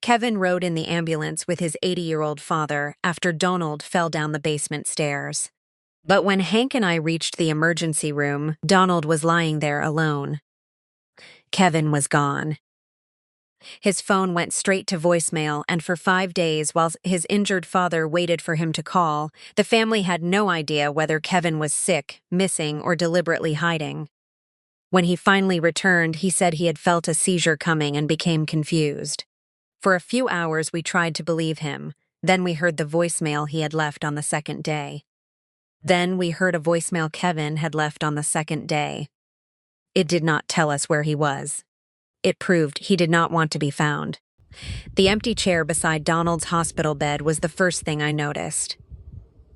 Kevin rode in the ambulance with his 80-year-old father after Donald fell down the basement stairs. But when Hank and I reached the emergency room, Donald was lying there alone. Kevin was gone. His phone went straight to voicemail, and for 5 days, while his injured father waited for him to call, the family had no idea whether Kevin was sick, missing, or deliberately hiding. When he finally returned, he said he had felt a seizure coming and became confused. For a few hours, we tried to believe him. Then we heard the voicemail he had left on the second day. Then we heard a voicemail Kevin had left on the second day. It did not tell us where he was. It proved he did not want to be found. The empty chair beside Donald's hospital bed was the first thing I noticed.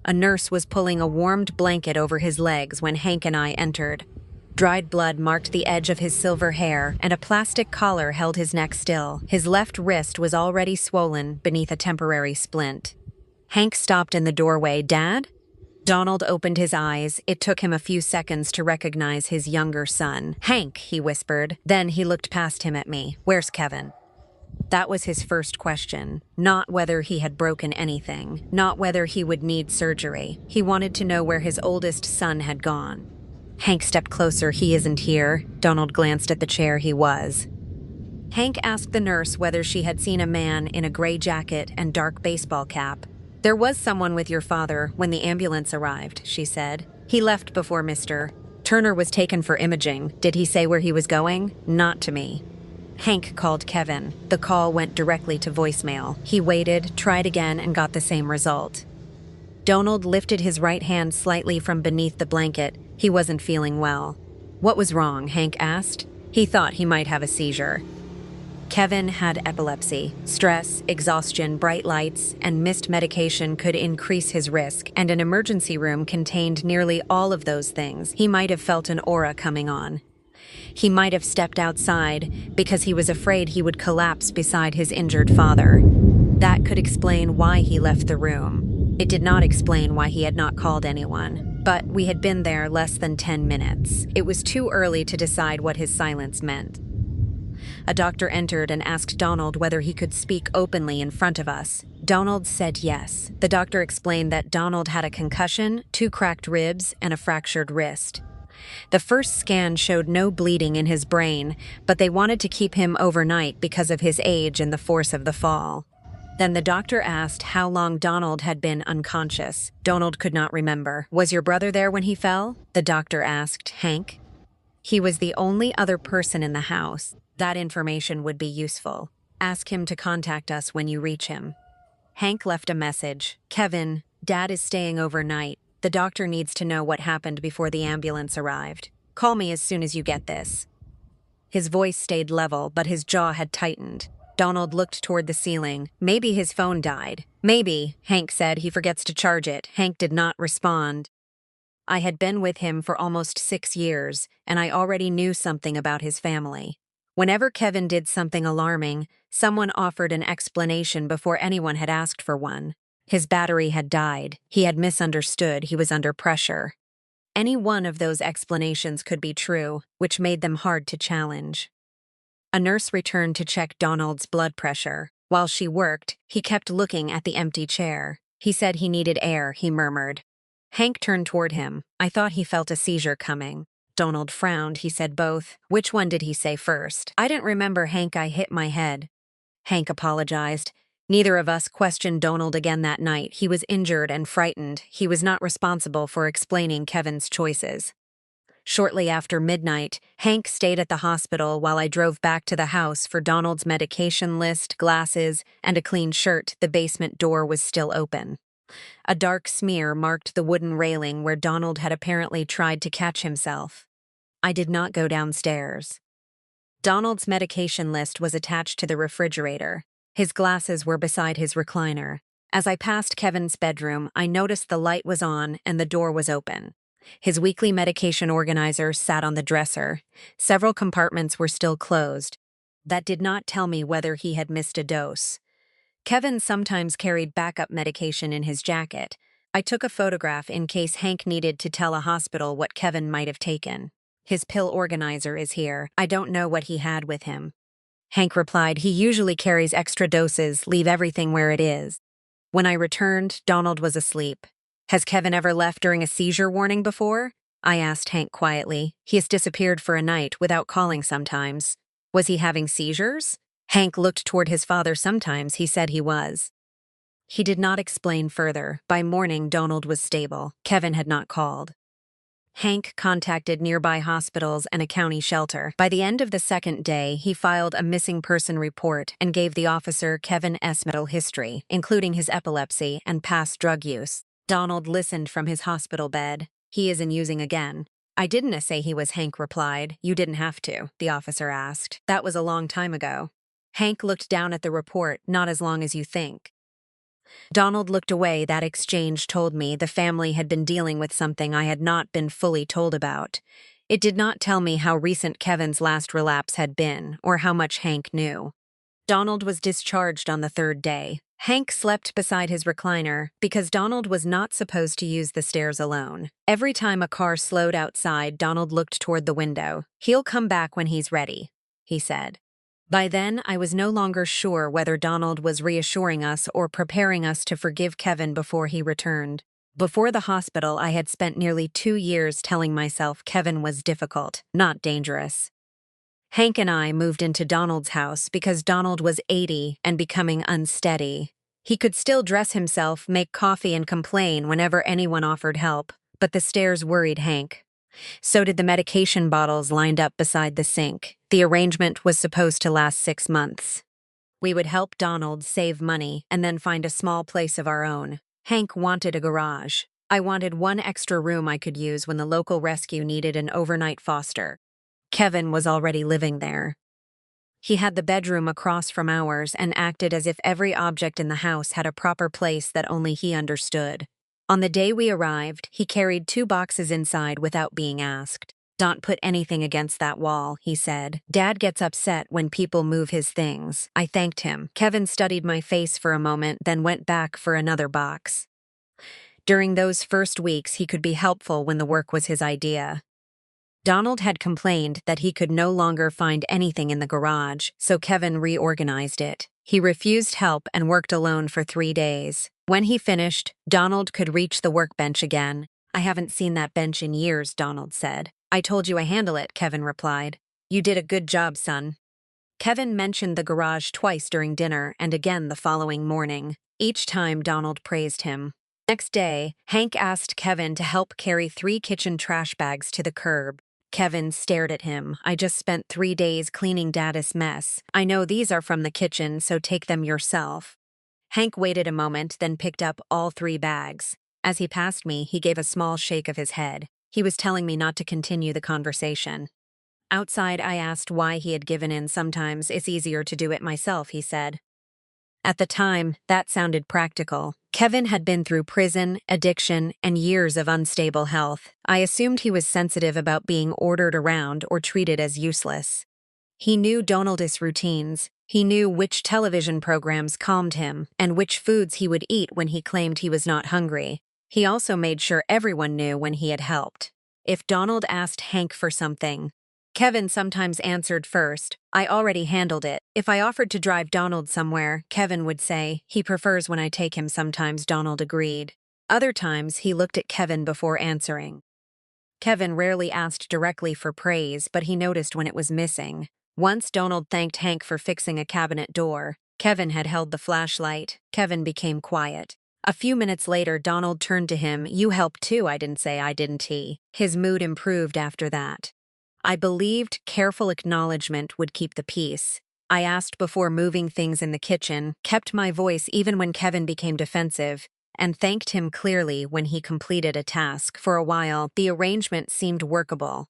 A nurse was pulling a warmed blanket over his legs when Hank and I entered. Dried blood marked the edge of his silver hair, and a plastic collar held his neck still. His left wrist was already swollen beneath a temporary splint. Hank stopped in the doorway. "Dad?" Donald opened his eyes. It took him a few seconds to recognize his younger son. "Hank," he whispered. Then he looked past him at me. "Where's Kevin?" That was his first question. Not whether he had broken anything. Not whether he would need surgery. He wanted to know where his oldest son had gone. Hank stepped closer. "He isn't here." Donald glanced at the chair. "He was." Hank asked the nurse whether she had seen a man in a gray jacket and dark baseball cap. "There was someone with your father when the ambulance arrived," she said. "He left before Mr. Turner was taken for imaging. Did he say where he was going?" "Not to me." Hank called Kevin. The call went directly to voicemail. He waited, tried again, and got the same result. Donald lifted his right hand slightly from beneath the blanket. He wasn't feeling well. "What was wrong?" Hank asked. He thought he might have a seizure. Kevin had epilepsy. Stress, exhaustion, bright lights, and missed medication could increase his risk, and an emergency room contained nearly all of those things. He might have felt an aura coming on. He might have stepped outside because he was afraid he would collapse beside his injured father. That could explain why he left the room. It did not explain why he had not called anyone, but we had been there less than 10 minutes. It was too early to decide what his silence meant. A doctor entered and asked Donald whether he could speak openly in front of us. Donald said yes. The doctor explained that Donald had a concussion, 2 cracked ribs, and a fractured wrist. The first scan showed no bleeding in his brain, but they wanted to keep him overnight because of his age and the force of the fall. Then the doctor asked how long Donald had been unconscious. Donald could not remember. "Was your brother there when he fell?" the doctor asked Hank. "He was the only other person in the house. That information would be useful. Ask him to contact us when you reach him." Hank left a message. "Kevin, Dad is staying overnight. The doctor needs to know what happened before the ambulance arrived. Call me as soon as you get this." His voice stayed level, but his jaw had tightened. Donald looked toward the ceiling. "Maybe his phone died." "Maybe," Hank said. "He forgets to charge it." Hank did not respond. I had been with him for almost 6 years, and I already knew something about his family. Whenever Kevin did something alarming, someone offered an explanation before anyone had asked for one. His battery had died. He had misunderstood. He was under pressure. Any one of those explanations could be true, which made them hard to challenge. A nurse returned to check Donald's blood pressure. While she worked, he kept looking at the empty chair. "He said he needed air," he murmured. Hank turned toward him. "I thought he felt a seizure coming." Donald frowned. He said both. "Which one did he say first?" "I didn't remember, Hank. I hit my head." Hank apologized. Neither of us questioned Donald again that night. He was injured and frightened. He was not responsible for explaining Kevin's choices. Shortly after midnight, Hank stayed at the hospital while I drove back to the house for Donald's medication list, glasses, and a clean shirt. The basement door was still open. A dark smear marked the wooden railing where Donald had apparently tried to catch himself. I did not go downstairs. Donald's medication list was attached to the refrigerator. His glasses were beside his recliner. As I passed Kevin's bedroom, I noticed the light was on and the door was open. His weekly medication organizer sat on the dresser. Several compartments were still closed. That did not tell me whether he had missed a dose. Kevin sometimes carried backup medication in his jacket. I took a photograph in case Hank needed to tell a hospital what Kevin might have taken. His pill organizer is here. I don't know what he had with him. Hank replied. He usually carries extra doses, leave everything where it is. When I returned, Donald was asleep. Has Kevin ever left during a seizure warning before? I asked Hank quietly. He has disappeared for a night without calling sometimes. Was he having seizures? Hank looked toward his father. Sometimes he said he was. He did not explain further. By morning, Donald was stable. Kevin had not called. Hank contacted nearby hospitals and a county shelter. By the end of the second day, he filed a missing person report and gave the officer Kevin's medical history, including his epilepsy and past drug use. Donald listened from his hospital bed. He isn't using again. I didn't say he was, Hank replied. You didn't have to, the officer asked. That was a long time ago. Hank looked down at the report. Not as long as you think. Donald looked away. That exchange told me the family had been dealing with something I had not been fully told about. It did not tell me how recent Kevin's last relapse had been, or how much Hank knew. Donald was discharged on the third day. Hank slept beside his recliner because Donald was not supposed to use the stairs alone. Every time a car slowed outside, Donald looked toward the window. He'll come back when he's ready, he said. By then, I was no longer sure whether Donald was reassuring us or preparing us to forgive Kevin before he returned. Before the hospital, I had spent nearly 2 years telling myself Kevin was difficult, not dangerous. Hank and I moved into Donald's house because Donald was 80 and becoming unsteady. He could still dress himself, make coffee, and complain whenever anyone offered help, but the stairs worried Hank. So did the medication bottles lined up beside the sink. The arrangement was supposed to last 6 months. We would help Donald save money and then find a small place of our own. Hank wanted a garage. I wanted one extra room I could use when the local rescue needed an overnight foster. Kevin was already living there. He had the bedroom across from ours and acted as if every object in the house had a proper place that only he understood. On the day we arrived, he carried 2 boxes inside without being asked. Don't put anything against that wall, he said. Dad gets upset when people move his things. I thanked him. Kevin studied my face for a moment, then went back for another box. During those first weeks, he could be helpful when the work was his idea. Donald had complained that he could no longer find anything in the garage, so Kevin reorganized it. He refused help and worked alone for 3 days. When he finished, Donald could reach the workbench again. I haven't seen that bench in years, Donald said. I told you I handle it, Kevin replied. You did a good job, son. Kevin mentioned the garage twice during dinner and again the following morning. Each time Donald praised him. Next day, Hank asked Kevin to help carry 3 kitchen trash bags to the curb. Kevin stared at him. I just spent 3 days cleaning Dad's mess. I know these are from the kitchen, so take them yourself. Hank waited a moment, then picked up all 3 bags. As he passed me, he gave a small shake of his head. He was telling me not to continue the conversation. Outside, I asked why he had given in. Sometimes it's easier to do it myself, he said. At the time, that sounded practical. Kevin had been through prison, addiction, and years of unstable health. I assumed he was sensitive about being ordered around or treated as useless. He knew Donald's routines. He knew which television programs calmed him and which foods he would eat when he claimed he was not hungry. He also made sure everyone knew when he had helped. If Donald asked Hank for something, Kevin sometimes answered first. I already handled it. If I offered to drive Donald somewhere, Kevin would say, he prefers when I take him. Sometimes Donald agreed. Other times, he looked at Kevin before answering. Kevin rarely asked directly for praise, but he noticed when it was missing. Once Donald thanked Hank for fixing a cabinet door. Kevin had held the flashlight. Kevin became quiet. A few minutes later, Donald turned to him. You helped too. I didn't say I didn't. His mood improved after that. I believed careful acknowledgement would keep the peace. I asked before moving things in the kitchen, kept my voice even when Kevin became defensive, and thanked him clearly when he completed a task. For a while, the arrangement seemed workable.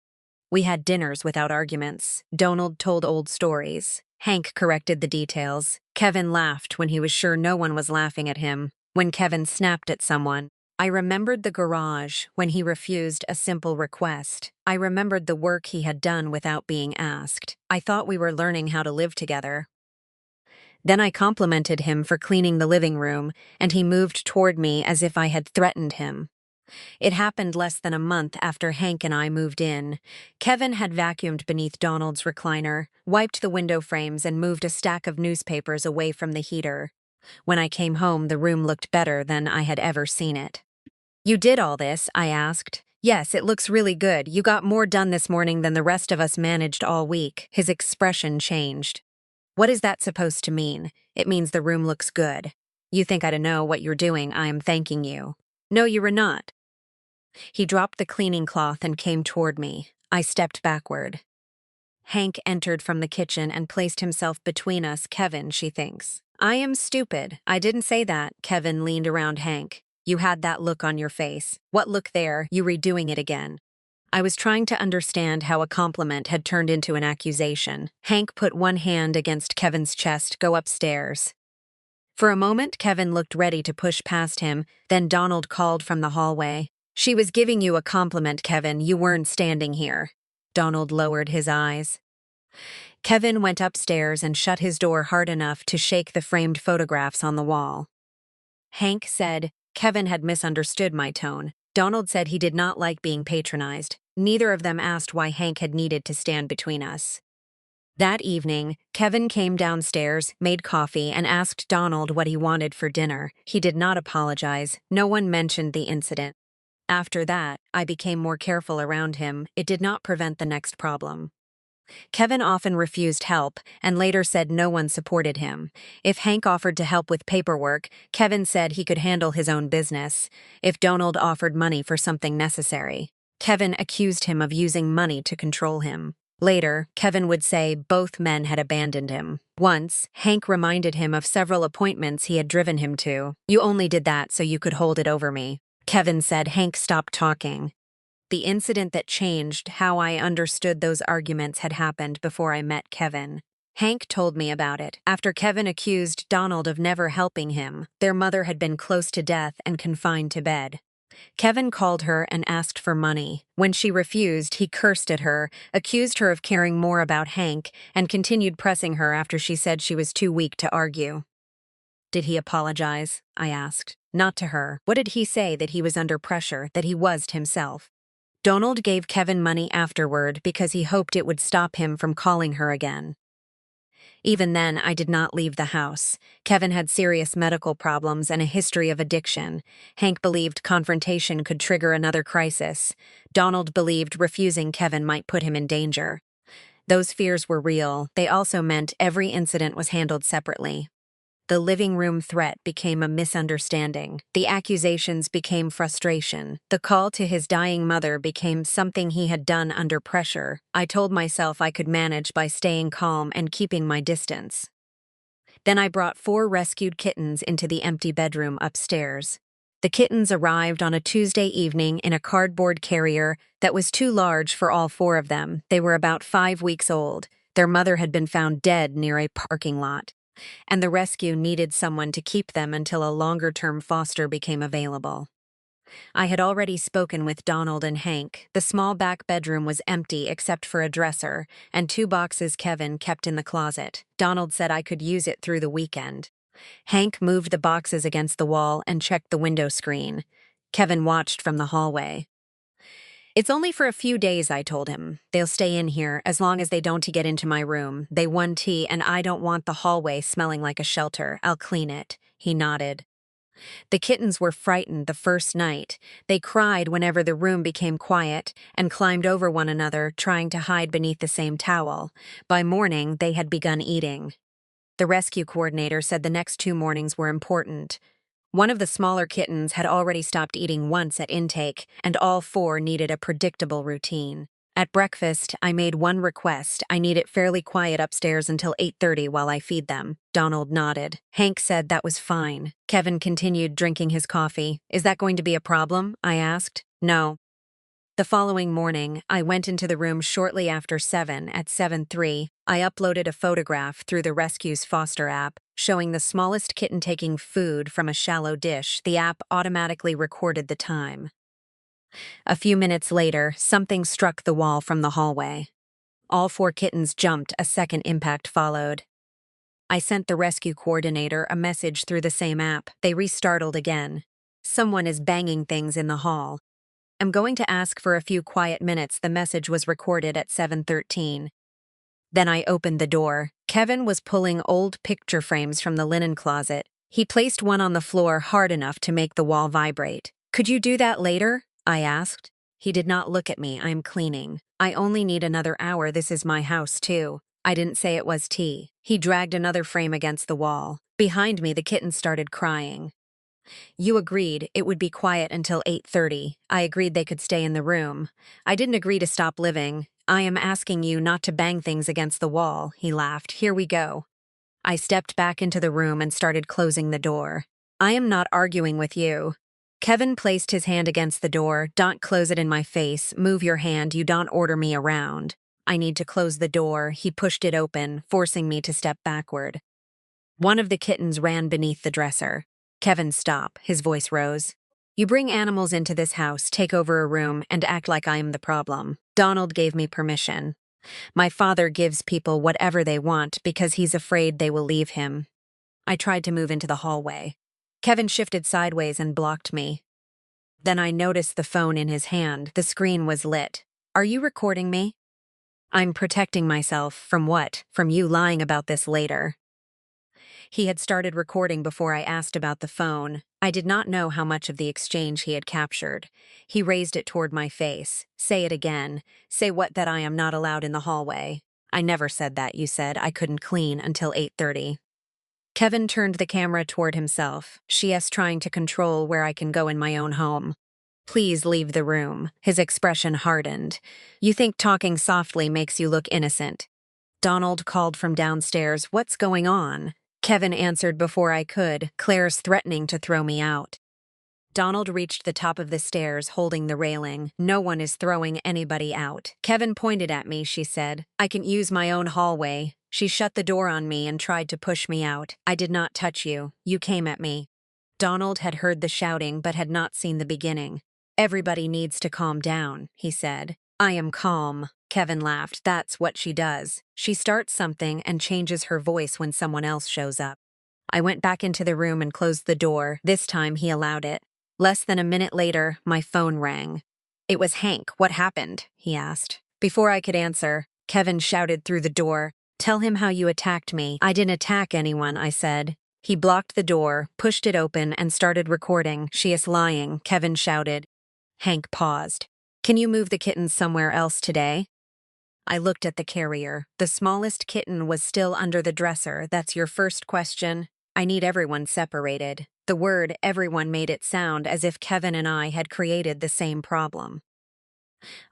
We had dinners without arguments. Donald told old stories. Hank corrected the details. Kevin laughed when he was sure no one was laughing at him. When Kevin snapped at someone, I remembered the garage when he refused a simple request. I remembered the work he had done without being asked. I thought we were learning how to live together. Then I complimented him for cleaning the living room, and he moved toward me as if I had threatened him. It happened less than a month after Hank and I moved in. Kevin had vacuumed beneath Donald's recliner, wiped the window frames, and moved a stack of newspapers away from the heater. When I came home, the room looked better than I had ever seen it. "You did all this?" I asked. "Yes, it looks really good. You got more done this morning than the rest of us managed all week." His expression changed. "What is that supposed to mean?" "It means the room looks good." "You think I don't know what you're doing. I am thanking you." "No, you were not." He dropped the cleaning cloth and came toward me. I stepped backward. Hank entered from the kitchen and placed himself between us. "Kevin," she thinks. "I am stupid." "I didn't say that." Kevin leaned around Hank. "You had that look on your face." "What look there? You redoing it again." I was trying to understand how a compliment had turned into an accusation. Hank put one hand against Kevin's chest. "Go upstairs." For a moment, Kevin looked ready to push past him, then Donald called from the hallway. "She was giving you a compliment, Kevin. You weren't standing here." Donald lowered his eyes. Kevin went upstairs and shut his door hard enough to shake the framed photographs on the wall. Hank said Kevin had misunderstood my tone. Donald said he did not like being patronized. Neither of them asked why Hank had needed to stand between us. That evening, Kevin came downstairs, made coffee, and asked Donald what he wanted for dinner. He did not apologize. No one mentioned the incident. After that, I became more careful around him. It did not prevent the next problem. Kevin often refused help and later said no one supported him. If Hank offered to help with paperwork, Kevin said he could handle his own business. If Donald offered money for something necessary, Kevin accused him of using money to control him. Later, Kevin would say both men had abandoned him. Once, Hank reminded him of several appointments he had driven him to. "You only did that so you could hold it over me." Kevin said Hank stopped talking. The incident that changed how I understood those arguments had happened before I met Kevin. Hank told me about it. After Kevin accused Donald of never helping him, their mother had been close to death and confined to bed. Kevin called her and asked for money. When she refused, he cursed at her, accused her of caring more about Hank, and continued pressing her after she said she was too weak to argue. "Did he apologize?" I asked. "Not to her." "What did he say? That he was under pressure, that he was himself?" Donald gave Kevin money afterward because he hoped it would stop him from calling her again. Even then, I did not leave the house. Kevin had serious medical problems and a history of addiction. Hank believed confrontation could trigger another crisis. Donald believed refusing Kevin might put him in danger. Those fears were real. They also meant every incident was handled separately. The living room threat became a misunderstanding. The accusations became frustration. The call to his dying mother became something he had done under pressure. I told myself I could manage by staying calm and keeping my distance. Then I brought 4 rescued kittens into the empty bedroom upstairs. The kittens arrived on a Tuesday evening in a cardboard carrier that was too large for all 4 of them. They were about 5 weeks old. Their mother had been found dead near a parking lot, and the rescue needed someone to keep them until a longer-term foster became available. I had already spoken with Donald and Hank. The small back bedroom was empty except for a dresser and 2 boxes Kevin kept in the closet. Donald said I could use it through the weekend. Hank moved the boxes against the wall and checked the window screen. Kevin watched from the hallway. "It's only for a few days," I told him. "They'll stay in here as long as they don't get into my room. They won tea and I don't want the hallway smelling like a shelter. I'll clean it." He nodded. The kittens were frightened the first night. They cried whenever the room became quiet and climbed over one another, trying to hide beneath the same towel. By morning, they had begun eating. The rescue coordinator said the next 2 mornings were important. One of the smaller kittens had already stopped eating once at intake, and all 4 needed a predictable routine. At breakfast, I made one request. I need it fairly quiet upstairs until 8:30 while I feed them. Donald nodded. Hank said that was fine. Kevin continued drinking his coffee. "Is that going to be a problem?" I asked. "No." The following morning, I went into the room shortly after 7. At 7:03, I uploaded a photograph through the Rescue's foster app, showing the smallest kitten taking food from a shallow dish. The app automatically recorded the time. A few minutes later, something struck the wall from the hallway. All 4 kittens jumped. A second impact followed. I sent the rescue coordinator a message through the same app. They restartled again. Someone is banging things in the hall. I'm going to ask for a few quiet minutes. The message was recorded at 7:13. Then I opened the door. Kevin was pulling old picture frames from the linen closet. He placed one on the floor hard enough to make the wall vibrate. Could you do that later? I asked. He did not look at me. I'm cleaning. I only need another hour. This is my house, too. I didn't say it was tea. He dragged another frame against the wall. Behind me, the kitten started crying. You agreed it would be quiet until 8:30. I agreed they could stay in the room. I didn't agree to stop living. I am asking you not to bang things against the wall, he laughed. Here we go. I stepped back into the room and started closing the door. I am not arguing with you. Kevin placed his hand against the door. Don't close it in my face. Move your hand. You don't order me around. I need to close the door. He pushed it open, forcing me to step backward. One of the kittens ran beneath the dresser. Kevin, stop. His voice rose. You bring animals into this house, take over a room, and act like I am the problem. Donald gave me permission. My father gives people whatever they want because he's afraid they will leave him. I tried to move into the hallway. Kevin shifted sideways and blocked me. Then I noticed the phone in his hand. The screen was lit. Are you recording me? I'm protecting myself. From what? From you lying about this later. He had started recording before I asked about the phone. I did not know how much of the exchange he had captured. He raised it toward my face. Say it again. Say what? That I am not allowed in the hallway. I never said that. You said I couldn't clean until 8:30. Kevin turned the camera toward himself. She's trying to control where I can go in my own home. Please leave the room. His expression hardened. You think talking softly makes you look innocent. Donald called from downstairs. What's going on? Kevin answered before I could. Claire's threatening to throw me out. Donald reached the top of the stairs, holding the railing. No one is throwing anybody out. Kevin pointed at me, she said. I can use my own hallway. She shut the door on me and tried to push me out. I did not touch you. You came at me. Donald had heard the shouting but had not seen the beginning. Everybody needs to calm down, he said. I am calm. Kevin laughed. That's what she does. She starts something and changes her voice when someone else shows up. I went back into the room and closed the door. This time he allowed it. Less than a minute later, my phone rang. It was Hank. What happened? He asked. Before I could answer, Kevin shouted through the door. Tell him how you attacked me. I didn't attack anyone, I said. He blocked the door, pushed it open, and started recording. She is lying, Kevin shouted. Hank paused. Can you move the kittens somewhere else today? I looked at the carrier. The smallest kitten was still under the dresser. That's your first question? I need everyone separated. The word everyone made it sound as if Kevin and I had created the same problem.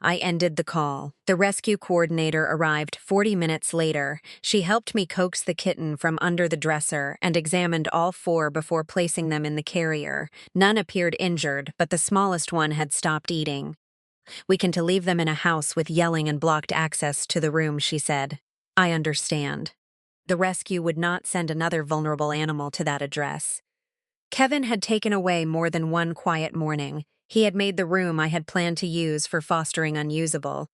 I ended the call. The rescue coordinator arrived 40 minutes later. She helped me coax the kitten from under the dresser and examined all four before placing them in the carrier. None appeared injured, but the smallest one had stopped eating. We can to leave them in a house with yelling and blocked access to the room, she said. I understand. The rescue would not send another vulnerable animal to that address. Kevin had taken away more than one quiet morning. He had made the room I had planned to use for fostering unusable.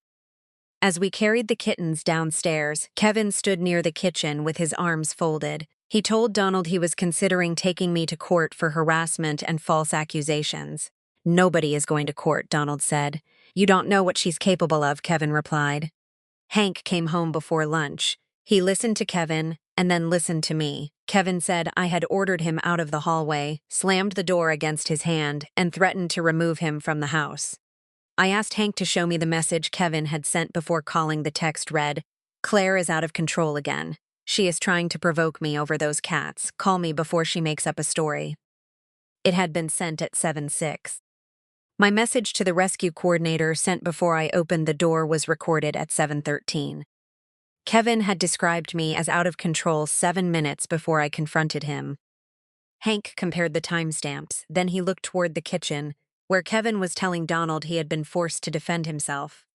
As we carried the kittens downstairs, Kevin stood near the kitchen with his arms folded. He told Donald he was considering taking me to court for harassment and false accusations. Nobody is going to court, Donald said. You don't know what she's capable of, Kevin replied. Hank came home before lunch. He listened to Kevin and then listened to me. Kevin said I had ordered him out of the hallway, slammed the door against his hand, and threatened to remove him from the house. I asked Hank to show me the message Kevin had sent before calling. The text read, Claire is out of control again. She is trying to provoke me over those cats. Call me before she makes up a story. It had been sent at 7:06. My message to the rescue coordinator sent before I opened the door was recorded at 7:13. Kevin had described me as out of control 7 minutes before I confronted him. Hank compared the timestamps, then he looked toward the kitchen, where Kevin was telling Donald he had been forced to defend himself.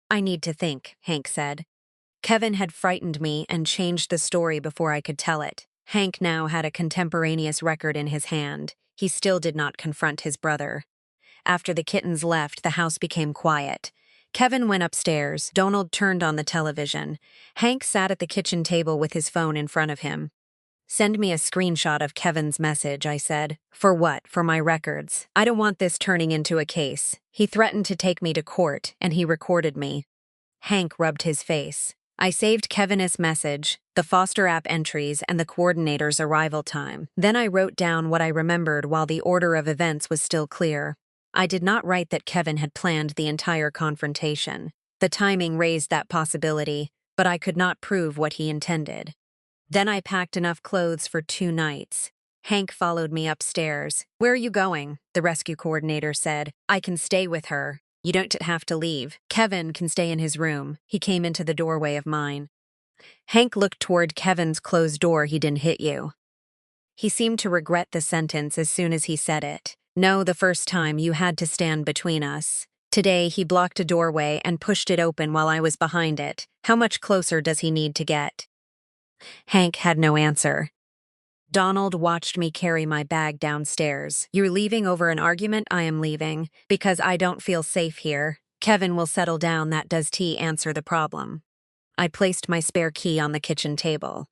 I need to think, Hank said. Kevin had frightened me and changed the story before I could tell it. Hank now had a contemporaneous record in his hand. He still did not confront his brother. After the kittens left, the house became quiet. Kevin went upstairs. Donald turned on the television. Hank sat at the kitchen table with his phone in front of him. Send me a screenshot of Kevin's message, I said. For what? For my records. I don't want this turning into a case. He threatened to take me to court, and he recorded me. Hank rubbed his face. I saved Kevin's message, the foster app entries, and the coordinator's arrival time. Then I wrote down what I remembered while the order of events was still clear. I did not write that Kevin had planned the entire confrontation. The timing raised that possibility, but I could not prove what he intended. Then I packed enough clothes for 2 nights. Hank followed me upstairs. Where are you going? The rescue coordinator said. I can stay with her. You don't have to leave. Kevin can stay in his room. He came into the doorway of mine. Hank looked toward Kevin's closed door. He didn't hit you. He seemed to regret the sentence as soon as he said it. No, the first time you had to stand between us. Today he blocked a doorway and pushed it open while I was behind it. How much closer does he need to get? Hank had no answer. Donald watched me carry my bag downstairs. You're leaving over an argument? I am leaving, because I don't feel safe here. Kevin will settle down. That does T answer the problem. I placed my spare key on the kitchen table.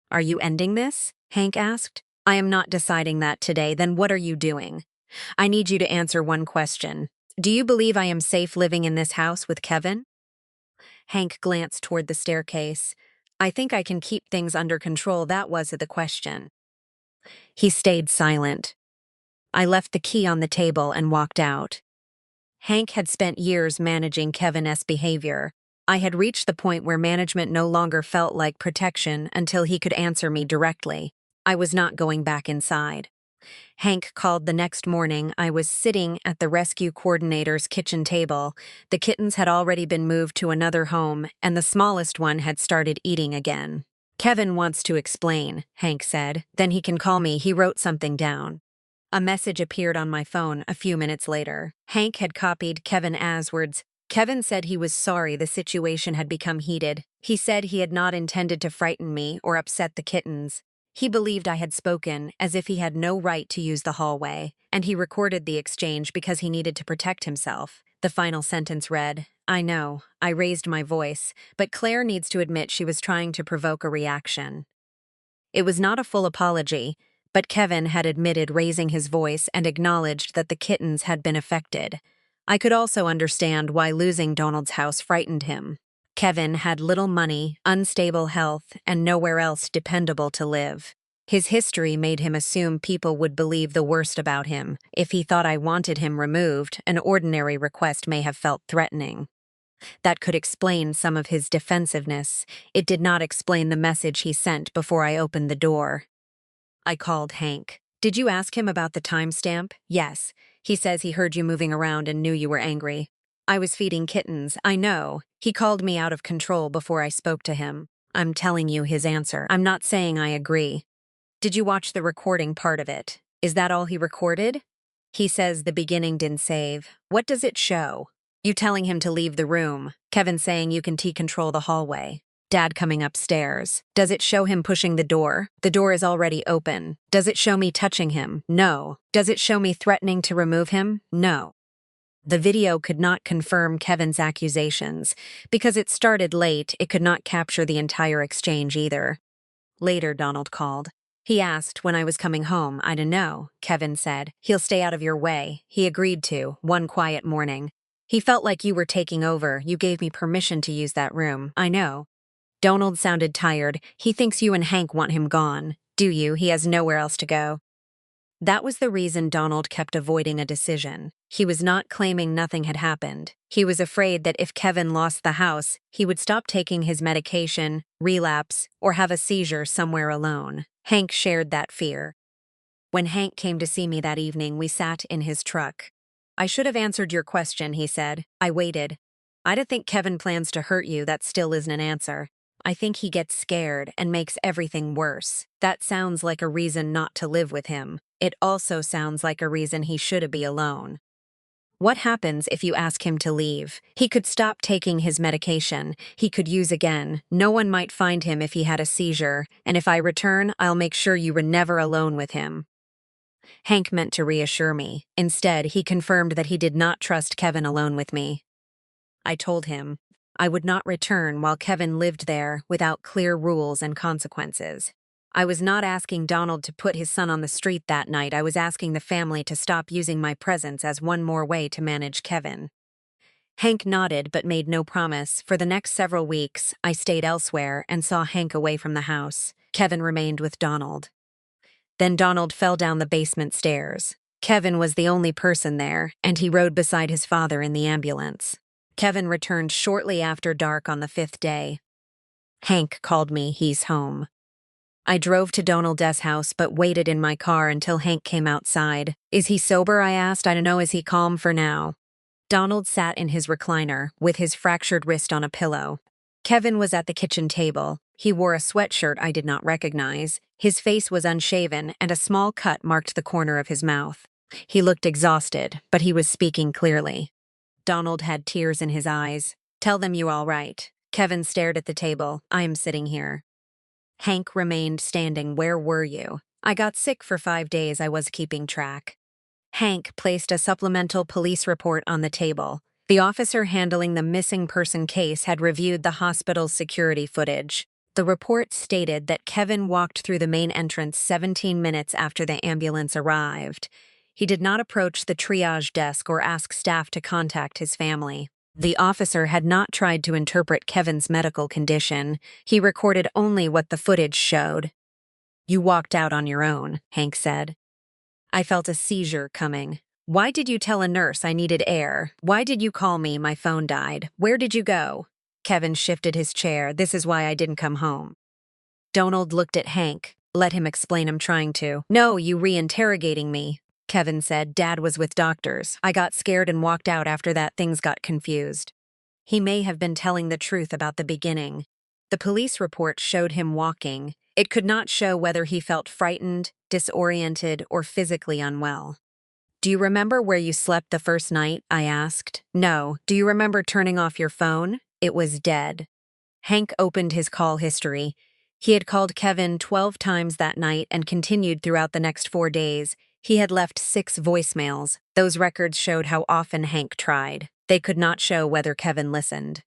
Are you ending this? Hank asked. I am not deciding that today. Then what are you doing? I need you to answer one question. Do you believe I am safe living in this house with Kevin? Hank glanced toward the staircase. I think I can keep things under control. That was the question. He stayed silent. I left the key on the table and walked out. Hank had spent years managing Kevin's behavior. I had reached the point where management no longer felt like protection until he could answer me directly. I was not going back inside. Hank called the next morning. I was sitting at the rescue coordinator's kitchen table. The kittens had already been moved to another home, and the smallest one had started eating again. Kevin wants to explain, Hank said. Then he can call me. He wrote something down. A message appeared on my phone a few minutes later. Hank had copied Kevin's words. Kevin said he was sorry the situation had become heated. He said he had not intended to frighten me or upset the kittens. He believed I had spoken as if he had no right to use the hallway, and he recorded the exchange because he needed to protect himself. The final sentence read, I know, I raised my voice, but Claire needs to admit she was trying to provoke a reaction. It was not a full apology, but Kevin had admitted raising his voice and acknowledged that the kittens had been affected. I could also understand why losing Donald's house frightened him. Kevin had little money, unstable health, and nowhere else dependable to live. His history made him assume people would believe the worst about him. If he thought I wanted him removed, an ordinary request may have felt threatening. That could explain some of his defensiveness. It did not explain the message he sent before I opened the door. I called Hank. Did you ask him about the timestamp? Yes. He says he heard you moving around and knew you were angry. I was feeding kittens. I know. He called me out of control before I spoke to him. I'm telling you his answer. I'm not saying I agree. Did you watch the recording part of it? Is that all he recorded? He says the beginning didn't save. What does it show? You telling him to leave the room. Kevin saying you can T-control the hallway. Dad coming upstairs. Does it show him pushing the door? The door is already open. Does it show me touching him? No. Does it show me threatening to remove him? No. The video could not confirm Kevin's accusations. Because it started late, it could not capture the entire exchange either. Later, Donald called. He asked when I was coming home. I don't know, Kevin said. He'll stay out of your way. He agreed to, one quiet morning. He felt like you were taking over. You gave me permission to use that room. I know. Donald sounded tired. He thinks you and Hank want him gone. Do you? He has nowhere else to go. That was the reason Donald kept avoiding a decision. He was not claiming nothing had happened. He was afraid that if Kevin lost the house, he would stop taking his medication, relapse, or have a seizure somewhere alone. Hank shared that fear. When Hank came to see me that evening, we sat in his truck. I should have answered your question, he said. I waited. I don't think Kevin plans to hurt you. That still isn't an answer. I think he gets scared and makes everything worse. That sounds like a reason not to live with him. It also sounds like a reason he should be alone. What happens if you ask him to leave? He could stop taking his medication. He could use again. No one might find him if he had a seizure. And if I return, I'll make sure you were never alone with him. Hank meant to reassure me. Instead, he confirmed that he did not trust Kevin alone with me. I told him I would not return while Kevin lived there without clear rules and consequences. I was not asking Donald to put his son on the street that night. I was asking the family to stop using my presence as one more way to manage Kevin. Hank nodded but made no promise. For the next several weeks, I stayed elsewhere and saw Hank away from the house. Kevin remained with Donald. Then Donald fell down the basement stairs. Kevin was the only person there, and he rode beside his father in the ambulance. Kevin returned shortly after dark on the 5th day. Hank called me, he's home. I drove to Donald's house but waited in my car until Hank came outside. Is he sober? I asked. I don't know, is he calm for now? Donald sat in his recliner, with his fractured wrist on a pillow. Kevin was at the kitchen table. He wore a sweatshirt I did not recognize. His face was unshaven, and a small cut marked the corner of his mouth. He looked exhausted, but he was speaking clearly. Donald had tears in his eyes. Tell them you're all right. Kevin stared at the table. I am sitting here. Hank remained standing. Where were you? I got sick for 5 days. I was keeping track. Hank placed a supplemental police report on the table. The officer handling the missing person case had reviewed the hospital's security footage. The report stated that Kevin walked through the main entrance 17 minutes after the ambulance arrived. He did not approach the triage desk or ask staff to contact his family. The officer had not tried to interpret Kevin's medical condition. He recorded only what the footage showed. You walked out on your own, Hank said. I felt a seizure coming. Why did you tell a nurse I needed air? Why did you call me? My phone died. Where did you go? Kevin shifted his chair. This is why I didn't come home. Donald looked at Hank. Let him explain. I'm trying to. No, you re-interrogating me, Kevin said. Dad was with doctors. I got scared and walked out after that. Things got confused. He may have been telling the truth about the beginning. The police report showed him walking. It could not show whether he felt frightened, disoriented, or physically unwell. Do you remember where you slept the first night? I asked. No. Do you remember turning off your phone? It was dead. Hank opened his call history. He had called Kevin 12 times that night and continued throughout the next 4 days. He had left 6 voicemails. Those records showed how often Hank tried. They could not show whether Kevin listened.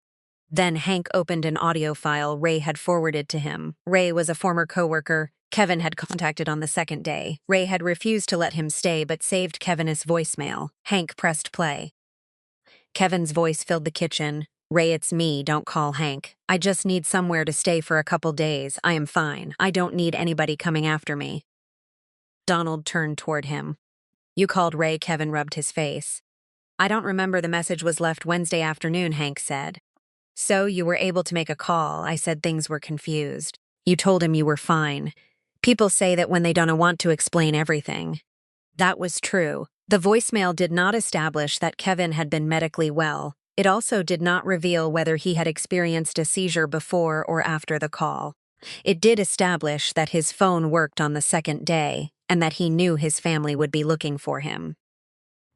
Then Hank opened an audio file Ray had forwarded to him. Ray was a former coworker Kevin had contacted on the 2nd day. Ray had refused to let him stay but saved Kevin's voicemail. Hank pressed play. Kevin's voice filled the kitchen. Ray, it's me, don't call Hank. I just need somewhere to stay for a couple days. I am fine. I don't need anybody coming after me. Donald turned toward him. You called Ray? Kevin rubbed his face. I don't remember. The message was left Wednesday afternoon, Hank said. So you were able to make a call. I said things were confused. You told him you were fine. People say that when they don't want to explain everything. That was true. The voicemail did not establish that Kevin had been medically well. It also did not reveal whether he had experienced a seizure before or after the call. It did establish that his phone worked on the 2nd day and that he knew his family would be looking for him.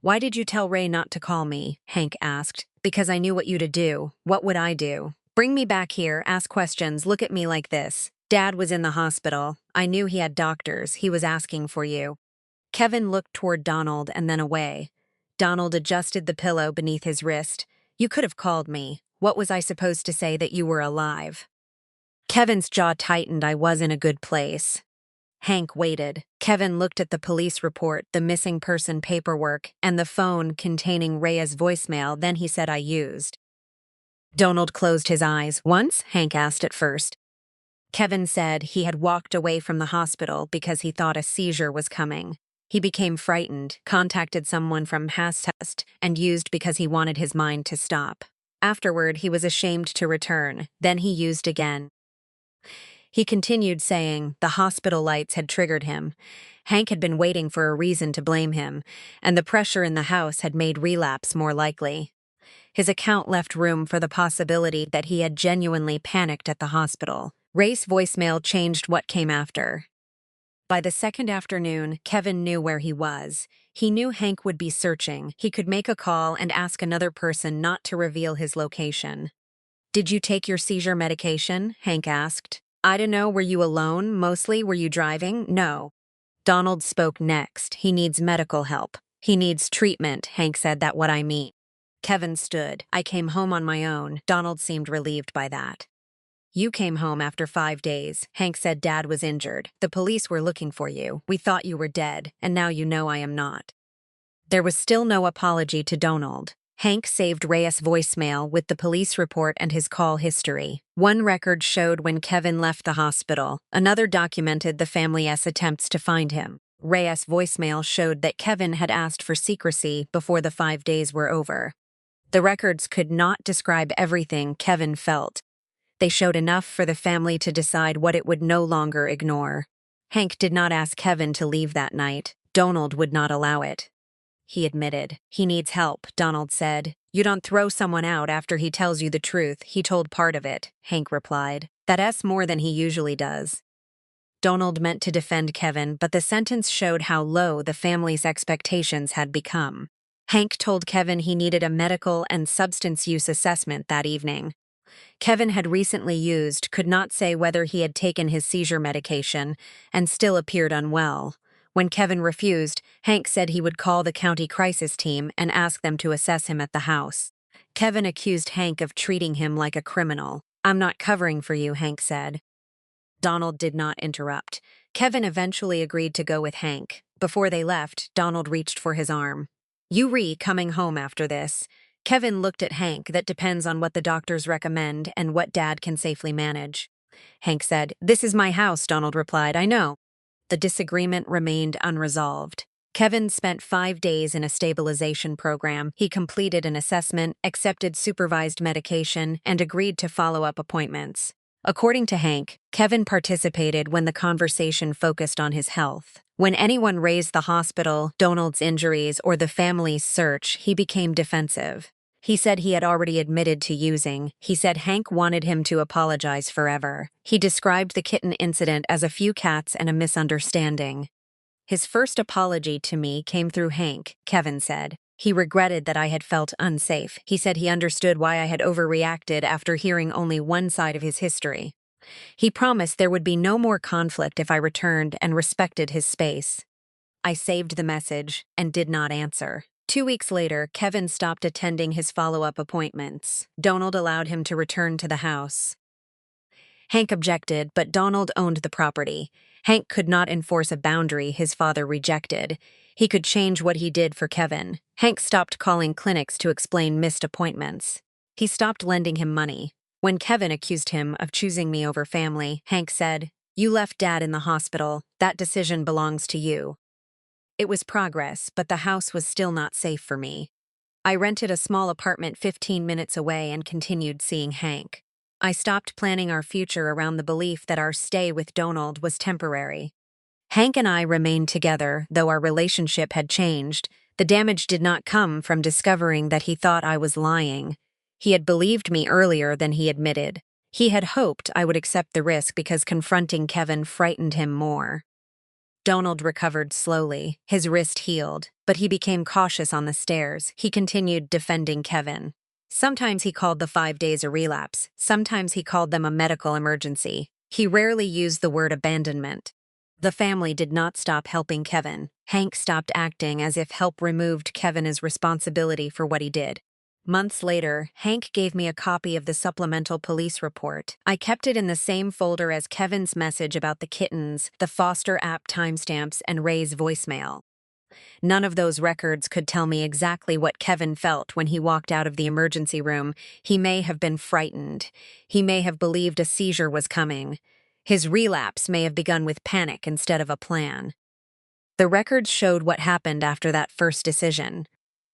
Why did you tell Ray not to call me? Hank asked. Because I knew what you'd do. What would I do? Bring me back here, ask questions, look at me like this. Dad was in the hospital. I knew he had doctors. He was asking for you. Kevin looked toward Donald and then away. Donald adjusted the pillow beneath his wrist. You could have called me. What was I supposed to say? That you were alive? Kevin's jaw tightened. I was in a good place. Hank waited. Kevin looked at the police report, the missing person paperwork, and the phone containing Rhea's voicemail. Then he said, I used. Donald closed his eyes. Once? Hank asked at first. Kevin said he had walked away from the hospital because he thought a seizure was coming. He became frightened, contacted someone from Hastest, and used because he wanted his mind to stop. Afterward, he was ashamed to return. Then he used again. He continued saying the hospital lights had triggered him. Hank had been waiting for a reason to blame him, and the pressure in the house had made relapse more likely. His account left room for the possibility that he had genuinely panicked at the hospital. Ray's voicemail changed what came after. By the 2nd afternoon, Kevin knew where he was. He knew Hank would be searching. He could make a call and ask another person not to reveal his location. Did you take your seizure medication? Hank asked. I don't know. Were you alone? Mostly. Were you driving? No. Donald spoke next. He needs medical help. He needs treatment. Hank said, that what I mean. Kevin stood. I came home on my own. Donald seemed relieved by that. You came home after 5 days. Hank said Dad was injured. The police were looking for you. We thought you were dead, and now you know I am not. There was still no apology to Donald. Hank saved Reyes' voicemail with the police report and his call history. One record showed when Kevin left the hospital. Another documented the family's attempts to find him. Reyes' voicemail showed that Kevin had asked for secrecy before the 5 days were over. The records could not describe everything Kevin felt. They showed enough for the family to decide what it would no longer ignore. Hank did not ask Kevin to leave that night. Donald would not allow it. He admitted. He needs help, Donald said. You don't throw someone out after he tells you the truth. He told part of it, Hank replied. That's more than he usually does. Donald meant to defend Kevin, but the sentence showed how low the family's expectations had become. Hank told Kevin he needed a medical and substance use assessment that evening. Kevin had recently could not say whether he had taken his seizure medication, and still appeared unwell. When Kevin refused, Hank said he would call the county crisis team and ask them to assess him at the house. Kevin accused Hank of treating him like a criminal. I'm not covering for you, Hank said. Donald did not interrupt. Kevin eventually agreed to go with Hank. Before they left, Donald reached for his arm. You coming home after this? Kevin looked at Hank. That depends on what the doctors recommend and what Dad can safely manage. Hank said, This is my house, Donald replied. I know. The disagreement remained unresolved. Kevin spent 5 days in a stabilization program. He completed an assessment, accepted supervised medication, and agreed to follow-up appointments. According to Hank, Kevin participated when the conversation focused on his health. When anyone raised the hospital, Donald's injuries, or the family's search, he became defensive. He said he had already admitted to using. He said Hank wanted him to apologize forever. He described the kitten incident as a few cats and a misunderstanding. His first apology to me came through Hank, Kevin said. He regretted that I had felt unsafe. He said he understood why I had overreacted after hearing only one side of his history. He promised there would be no more conflict if I returned and respected his space. I saved the message and did not answer. 2 weeks later, Kevin stopped attending his follow-up appointments. Donald allowed him to return to the house. Hank objected, but Donald owned the property. Hank could not enforce a boundary his father rejected. He could change what he did for Kevin. Hank stopped calling clinics to explain missed appointments. He stopped lending him money. When Kevin accused him of choosing me over family, Hank said, You left Dad in the hospital. That decision belongs to you. It was progress, but the house was still not safe for me. I rented a small apartment 15 minutes away and continued seeing Hank. I stopped planning our future around the belief that our stay with Donald was temporary. Hank and I remained together, though our relationship had changed. The damage did not come from discovering that he thought I was lying. He had believed me earlier than he admitted. He had hoped I would accept the risk because confronting Kevin frightened him more. Donald recovered slowly. His wrist healed, but he became cautious on the stairs. He continued defending Kevin. Sometimes he called the 5 days a relapse. Sometimes he called them a medical emergency. He rarely used the word abandonment. The family did not stop helping Kevin. Hank stopped acting as if help removed Kevin's responsibility for what he did. Months later, Hank gave me a copy of the supplemental police report. I kept it in the same folder as Kevin's message about the kittens, the Foster app timestamps, and Ray's voicemail. None of those records could tell me exactly what Kevin felt when he walked out of the emergency room. He may have been frightened. He may have believed a seizure was coming. His relapse may have begun with panic instead of a plan. The records showed what happened after that first decision.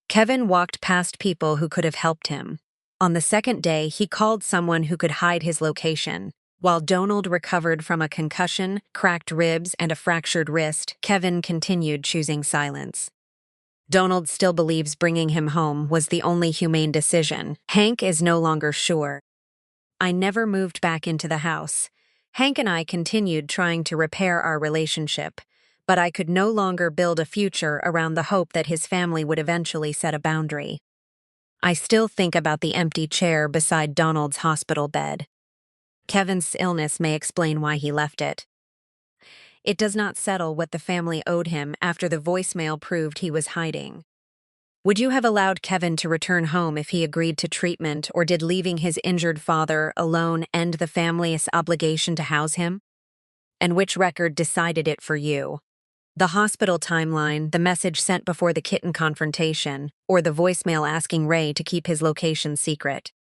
Kevin walked past people who could have helped him. On the second day, he called someone who could hide his location. While Donald recovered from a concussion, cracked ribs, and a fractured wrist, Kevin continued choosing silence. Donald still believes bringing him home was the only humane decision. Hank is no longer sure. I never moved back into the house. Hank and I continued trying to repair our relationship, but I could no longer build a future around the hope that his family would eventually set a boundary. I still think about the empty chair beside Donald's hospital bed. Kevin's illness may explain why he left it. It does not settle what the family owed him after the voicemail proved he was hiding. Would you have allowed Kevin to return home if he agreed to treatment, or did leaving his injured father alone end the family's obligation to house him? And which record decided it for you? The hospital timeline, the message sent before the kitten confrontation, or the voicemail asking Ray to keep his location secret?